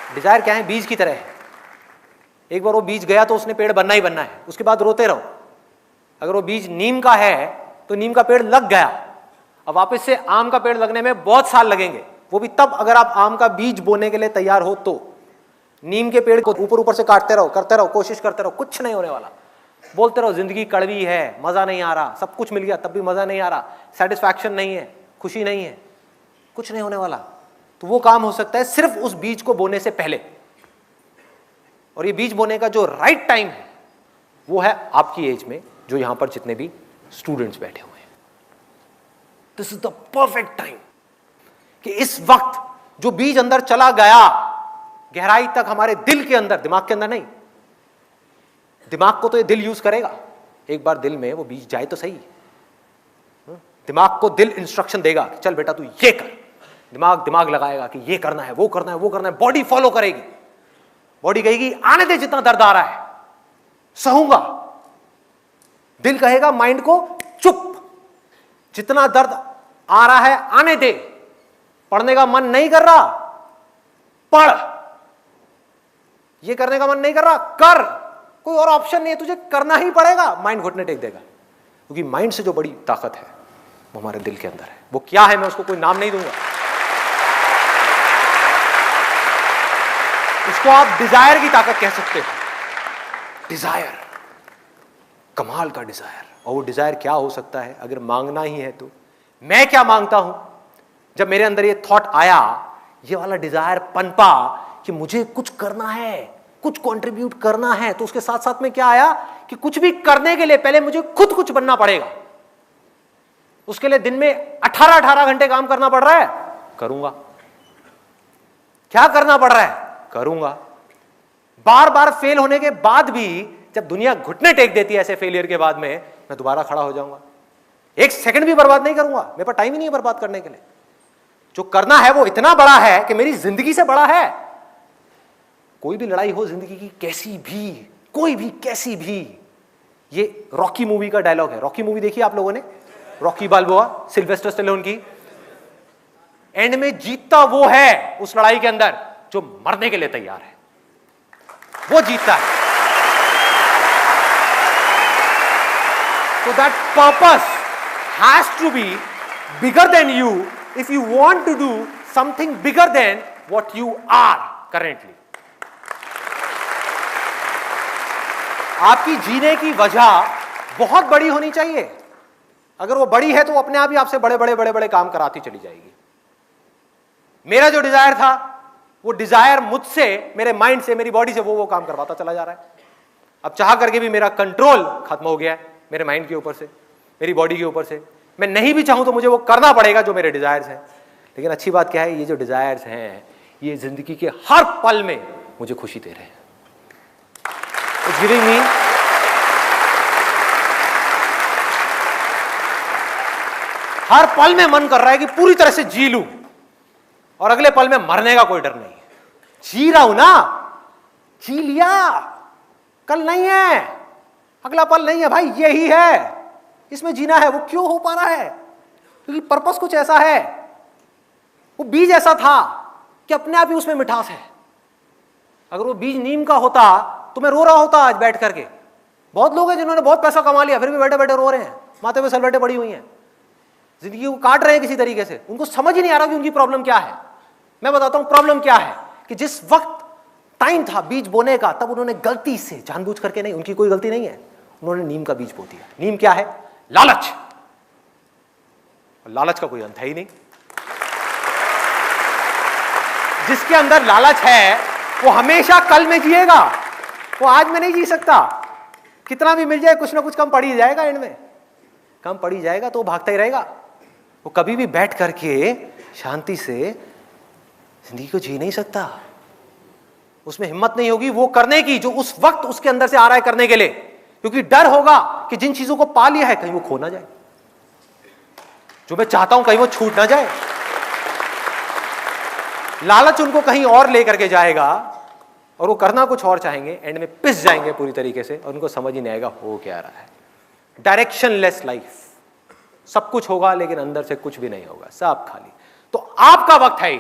Dzire क्या है? बीज की तरह है। एक बार वो बीज गया तो उसने पेड़ बनना ही बनना है, उसके बाद रोते रहो। अगर वो बीज नीम का है तो नीम का पेड़ लग गया, अब वापस से आम का पेड़ लगने में बहुत साल लगेंगे, वो भी तब अगर आप आम का बीज बोने के लिए तैयार हो तो। नीम के पेड़ को ऊपर ऊपर से काटते रहो, करते रहो, कोशिश करते रहो, कुछ नहीं होने वाला। बोलते रहो जिंदगी कड़वी है, मजा नहीं आ रहा, सब कुछ मिल गया तब भी मजा नहीं आ रहा, सेटिस्फैक्शन नहीं है, खुशी नहीं है, कुछ नहीं होने वाला। तो वो काम हो सकता है सिर्फ उस बीज को बोने से पहले। और ये बीज बोने का जो राइट टाइम है वो है आपकी एज में, जो यहां पर जितने भी स्टूडेंट्स बैठे हुए हैं। This is the perfect time कि इस वक्त जो बीज अंदर चला गया गहराई तक, हमारे दिल के अंदर, दिमाग के अंदर नहीं, दिमाग को तो ये दिल यूज करेगा, एक बार दिल में वो बीज जाए तो सही। दिमाग को दिल इंस्ट्रक्शन देगा कि चल बेटा तू ये कर, दिमाग लगाएगा कि ये करना है, वो करना है, वो करना है, बॉडी फॉलो करेगी, बॉडी कहेगी आने दे जितना दर्द आ रहा है, सहूंगा। दिल कहेगा माइंड को चुप, जितना दर्द आ रहा है आने दे, पढ़ने का मन नहीं कर रहा पढ़, ये करने का मन नहीं कर रहा कर, कोई और ऑप्शन नहीं है, तुझे करना ही पड़ेगा। माइंड घुटने टेक देगा, क्योंकि माइंड से जो बड़ी ताकत है वो हमारे दिल के अंदर है। वो क्या है मैं उसको कोई नाम नहीं दूंगा, उसको आप डिजायर की ताकत कह सकते हो। डिजायर, कमाल का डिजायर। और वो डिजायर क्या हो सकता है? अगर मांगना ही है तो मैं क्या मांगता हूं? जब मेरे अंदर ये थॉट आया, ये वाला डिजायर पनपा कि मुझे कुछ करना है, कुछ कंट्रीब्यूट करना है, तो उसके साथ साथ में क्या आया कि कुछ भी करने के लिए पहले मुझे खुद कुछ बनना पड़ेगा। उसके लिए दिन में 18 घंटे काम करना पड़ रहा है, करूंगा। क्या करना पड़ रहा है? करूंगा। बार बार फेल होने के बाद भी जब दुनिया घुटने टेक देती है ऐसे फेलियर के बाद में, मैं दोबारा खड़ा हो जाऊंगा। एक सेकंड भी बर्बाद नहीं करूंगा, मेरे पास टाइम ही नहीं है बर्बाद करने के लिए। जो करना है वो इतना बड़ा है कि मेरी जिंदगी से बड़ा है। कोई भी लड़ाई हो जिंदगी की, कैसी भी, कोई भी, कैसी भी। ये रॉकी मूवी का डायलॉग है। रॉकी मूवी देखी आप लोगों ने? रॉकी बाल्बोआ, सिल्वेस्टर स्टेलोन की। एंड में जीतता वो है उस लड़ाई के अंदर जो मरने के लिए तैयार है, वो जीतता है। So that purpose has to be bigger than you if you want to do something bigger than what you are currently. आपकी जीने की वजह बहुत बड़ी होनी चाहिए। अगर वो बड़ी है तो अपने आप ही आपसे बड़े बड़े बड़े बड़े काम कराती चली जाएगी। मेरा जो डिजायर था, वो डिजायर मुझसे, मेरे माइंड से, मेरी बॉडी से वो काम करवाता चला जा रहा है। अब चाह करके भी मेरा कंट्रोल खत्म हो गया है मेरे माइंड के ऊपर से, मेरी बॉडी के ऊपर से। मैं नहीं भी चाहूं तो मुझे वो करना पड़ेगा जो मेरे डिजायर्स हैं। लेकिन अच्छी बात क्या है, ये जो डिजायर्स हैं ये जिंदगी के हर पल में मुझे खुशी दे रहे हैं। It's giving me हर पल में मन कर रहा है कि पूरी तरह से जी लूं और अगले पल में मरने का कोई डर नहीं है। जी रहा हूं ना, जी लिया, कल नहीं है, अगला पल नहीं है भाई, यही है, इसमें जीना है। वो क्यों हो पा रहा है? क्योंकि पर्पस कुछ ऐसा है, वो बीज ऐसा था कि अपने आप ही उसमें मिठास है। अगर वो बीज नीम का होता तो मैं रो रहा होता आज बैठ करके। बहुत लोग हैं जिन्होंने बहुत पैसा कमा लिया फिर भी बैठे बैठे रो रहे हैं, माथे पे सलवटें पड़ी हुई हैं, जिंदगी को काट रहे हैं किसी तरीके से। उनको समझ ही नहीं आ रहा कि उनकी प्रॉब्लम क्या है। मैं बताता हूं प्रॉब्लम क्या है, कि जिस वक्त टाइम था बीज बोने का, तब उन्होंने गलती से, जानबूझ करके नहीं, उनकी कोई गलती नहीं है, उन्होंने नीम का बीज बो दिया। नीम क्या है? लालच। लालच का कोई अंत है ही नहीं। जिसके अंदर लालच है वो हमेशा कल में जिएगा, वो आज में नहीं जी सकता। कितना भी मिल जाए कुछ ना कुछ कम पड़ ही जाएगा, एंड में कम पड़ ही जाएगा, तो वो भागता ही रहेगा। वो कभी भी बैठ करके शांति से जिंदगी को जी नहीं सकता। उसमें हिम्मत नहीं होगी वो करने की जो उस वक्त उसके अंदर से आ रहा है करने के लिए, क्योंकि डर होगा कि जिन चीजों को पा लिया है कहीं वो खो ना जाए, जो मैं चाहता हूं कहीं वो छूट ना जाए। लालच उनको कहीं और लेकर के जाएगा और वो करना कुछ और चाहेंगे, एंड में पिस जाएंगे पूरी तरीके से और उनको समझ ही नहीं आएगा हो क्या रहा है। डायरेक्शनलेस लाइफ, सब कुछ होगा लेकिन अंदर से कुछ भी नहीं होगा, सब खाली। तो आपका वक्त है,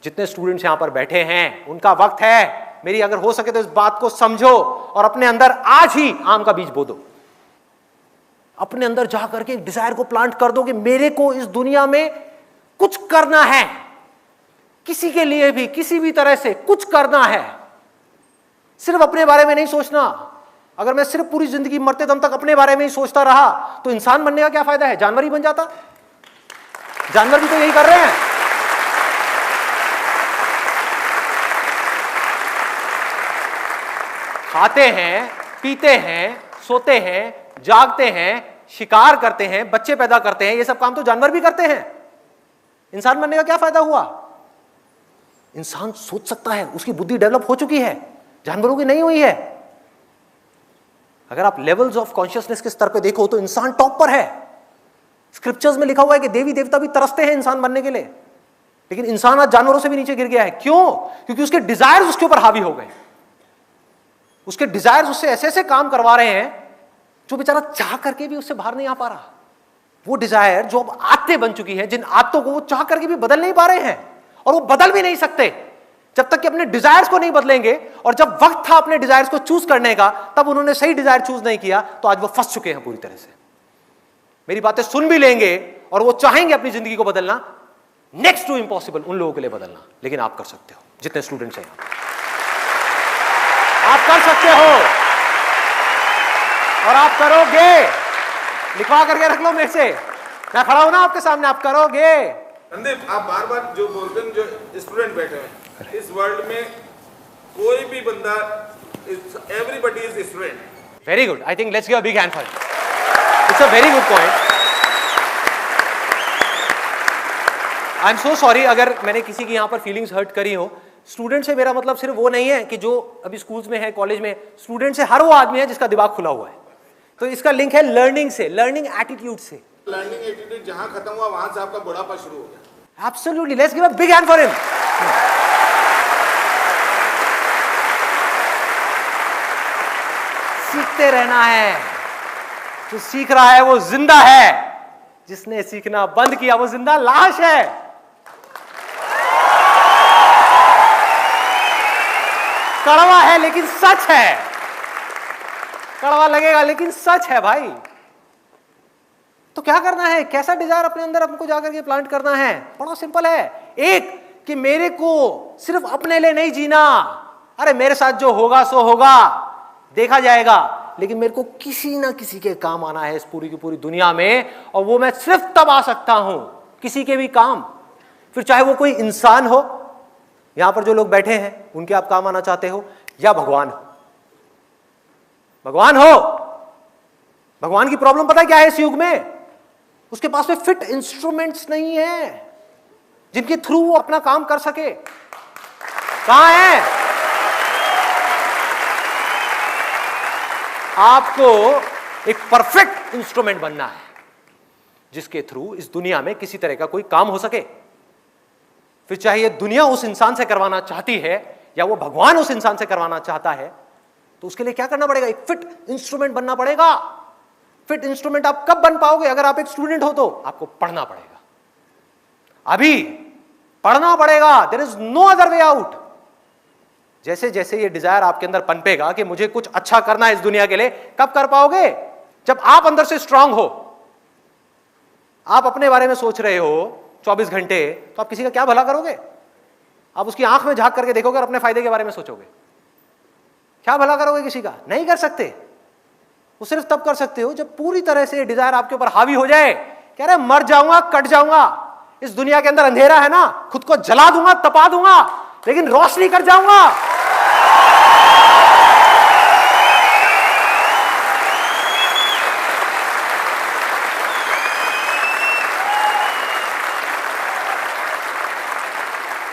जितने स्टूडेंट्स यहां पर बैठे हैं उनका वक्त है, मेरी अगर हो सके तो इस बात को समझो और अपने अंदर आज ही आम का बीज बो दो। अपने अंदर जा करके एक डिजायर को प्लांट कर दो कि मेरे को इस दुनिया में कुछ करना है, किसी के लिए भी किसी भी तरह से कुछ करना है। सिर्फ अपने बारे में नहीं सोचना। अगर मैं सिर्फ पूरी जिंदगी मरते दम तक अपने बारे में ही सोचता रहा तो इंसान बनने का क्या फायदा है? जानवर ही बन जाता। जानवर भी तो यही कर रहे हैं। खाते हैं, पीते हैं, सोते हैं, जागते हैं, शिकार करते हैं, बच्चे पैदा करते हैं, ये सब काम तो जानवर भी करते हैं। इंसान बनने का क्या फायदा हुआ? इंसान सोच सकता है, उसकी बुद्धि डेवलप हो चुकी है, जानवरों की नहीं हुई है। अगर आप लेवल्स ऑफ कॉन्शियसनेस के स्तर पे देखो तो इंसान टॉप पर है। स्क्रिप्चर्स में लिखा हुआ है कि देवी देवता भी तरसते हैं इंसान बनने के लिए, लेकिन इंसान आज जानवरों से भी नीचे गिर गया है। क्यों? क्योंकि उसके डिजायर्स उसके ऊपर हावी हो गए। उसके डिजायर्स उससे ऐसे ऐसे काम करवा रहे हैं जो बेचारा चाह करके भी उससे बाहर नहीं आ पा रहा। वो डिजायर जो अब आदतें बन चुकी हैं, जिन आदतों को वो चाह करके भी बदल नहीं पा रहे हैं, और वो बदल भी नहीं सकते जब तक कि अपने डिजायर्स को नहीं बदलेंगे। और जब वक्त था अपने डिजायर्स को चूज करने का, तब उन्होंने सही डिजायर चूज नहीं किया, तो आज वो फंस चुके हैं पूरी तरह से। मेरी बातें सुन भी लेंगे और वो चाहेंगे अपनी जिंदगी को बदलना, नेक्स्ट टू इम्पॉसिबल उन लोगों के लिए बदलना, लेकिन आप कर सकते हो। जितने स्टूडेंट्स हैं आप कर सकते हो और आप करोगे। लिखवा करके रख लो मेरे से, मैं खड़ा हूं ना आपके सामने, आप करोगे। संदीप, आप बार बार जो बोलते हैं, जो स्टूडेंट बैठे हैं इस वर्ल्ड में, कोई भी बंदा, everybody is student. Very good, I think let's give a big hand for it. It's a very good point. I am so sorry अगर मैंने किसी की यहां पर फीलिंग्स हर्ट करी हो। स्टूडेंट से मेरा मतलब सिर्फ वो नहीं है कि जो अभी स्कूल्स में है, कॉलेज में। स्टूडेंट से हर वो आदमी है जिसका दिमाग खुला हुआ है। तो इसका लिंक है लर्निंग से, लर्निंग एटीट्यूड से। लर्निंग एटीट्यूड जहां खत्म हुआ वहां से आपका बुढ़ापा शुरू हो गया। Absolutely, let's give a big hand for him. सीखते रहना है। जो सीख रहा है वो जिंदा है, जिसने सीखना बंद किया वो जिंदा लाश है। कड़वा है लेकिन सच है। कड़वा लगेगा लेकिन सच है भाई। तो क्या करना है? कैसा डिजायर अपने अंदर हमको जाकर के प्लांट करना है? बड़ा सिंपल है। एक, कि मेरे को सिर्फ अपने लिए नहीं जीना। अरे मेरे साथ जो होगा सो होगा, देखा जाएगा, लेकिन मेरे को किसी ना किसी के काम आना है इस पूरी की पूरी दुनिया में। और वो मैं सिर्फ तब आ सकता हूं किसी के भी काम, फिर चाहे वो कोई इंसान हो, यहां पर जो लोग बैठे हैं उनके आप काम आना चाहते हो, या भगवान हो। भगवान हो। भगवान की प्रॉब्लम पता है क्या है इस युग में? उसके पास में फिट इंस्ट्रूमेंट्स नहीं है जिनके थ्रू वो अपना काम कर सके। कहां है? आपको एक परफेक्ट इंस्ट्रूमेंट बनना है जिसके थ्रू इस दुनिया में किसी तरह का कोई काम हो सके। फिर चाहे ये दुनिया उस इंसान से करवाना चाहती है या वो भगवान उस इंसान से करवाना चाहता है, तो उसके लिए क्या करना पड़ेगा? एक फिट इंस्ट्रूमेंट बनना पड़ेगा। फिट इंस्ट्रूमेंट आप कब बन पाओगे? अगर आप एक स्टूडेंट हो तो आपको पढ़ना पड़ेगा। अभी पढ़ना पड़ेगा। There is no other way out. जैसे जैसे ये डिजायर आपके अंदर पनपेगा कि मुझे कुछ अच्छा करना है इस दुनिया के लिए, कब कर पाओगे? जब आप अंदर से स्ट्रांग हो। आप अपने बारे में सोच रहे हो 24 घंटे, तो आप किसी का क्या भला करोगे? आप उसकी आंख में झांक करके देखोगे और अपने फायदे के बारे में सोचोगे। क्या भला करोगे किसी का? नहीं कर सकते। वो सिर्फ तब कर सकते हो जब पूरी तरह से डिजायर आपके ऊपर हावी हो जाए। कह रहे मर जाऊंगा, कट जाऊंगा, इस दुनिया के अंदर अंधेरा है ना, खुद को जला दूंगा, तपा दूंगा, लेकिन रोशनी कर जाऊंगा।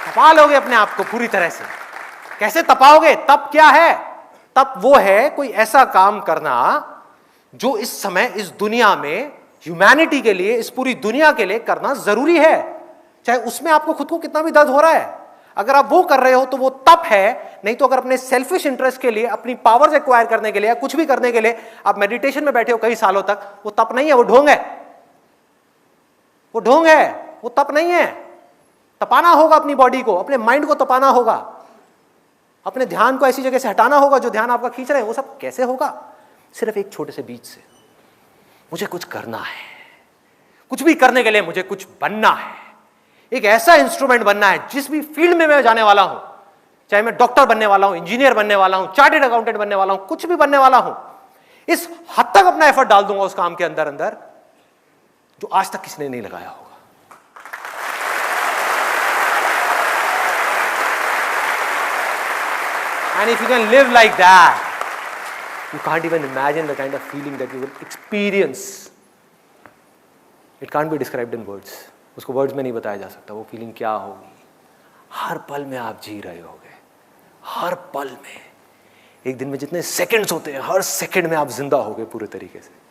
तपा लोगे अपने आप को पूरी तरह से। कैसे तपाओगे? तप क्या है? तप वो है कोई ऐसा काम करना जो इस समय इस दुनिया में ह्यूमैनिटी के लिए, इस पूरी दुनिया के लिए करना जरूरी है, चाहे उसमें आपको खुद को कितना भी दर्द हो रहा है। अगर आप वो कर रहे हो तो वो तप है। नहीं तो अगर अपने सेल्फिश इंटरेस्ट के लिए, अपनी पावर्स एक्वायर करने के लिए, या कुछ भी करने के लिए आप मेडिटेशन में बैठे हो कई सालों तक, वो तप नहीं है, वो ढोंग है। वो ढोंग है, वो तप नहीं है। तपाना होगा अपनी बॉडी को, अपने माइंड को तपाना होगा, अपने ध्यान को ऐसी जगह से हटाना होगा जो ध्यान आपका खींच रहे हैं। वो सब कैसे होगा? सिर्फ एक छोटे से बीज से। मुझे कुछ करना है, कुछ भी करने के लिए मुझे कुछ बनना है, एक ऐसा इंस्ट्रूमेंट बनना है जिस भी फील्ड में मैं जाने वाला हूं, चाहे मैं डॉक्टर बनने वाला हूं, इंजीनियर बनने वाला हूं, चार्टेड अकाउंटेंट बनने वाला हूं, कुछ भी बनने वाला हूं, इस हद तक अपना एफर्ट डाल दूंगा उस काम के अंदर अंदर जो आज तक किसी ने नहीं लगाया होगा। And if you can live like that, you can't even imagine the kind of feeling that you will experience. It can't be described in words. उसको वर्ड्स में नहीं बताया जा सकता वो फीलिंग क्या होगी। हर पल में आप जी रहे होगे, हर पल में। एक दिन में जितने सेकंड्स होते हैं, हर सेकंड में आप जिंदा होगे पूरे तरीके से।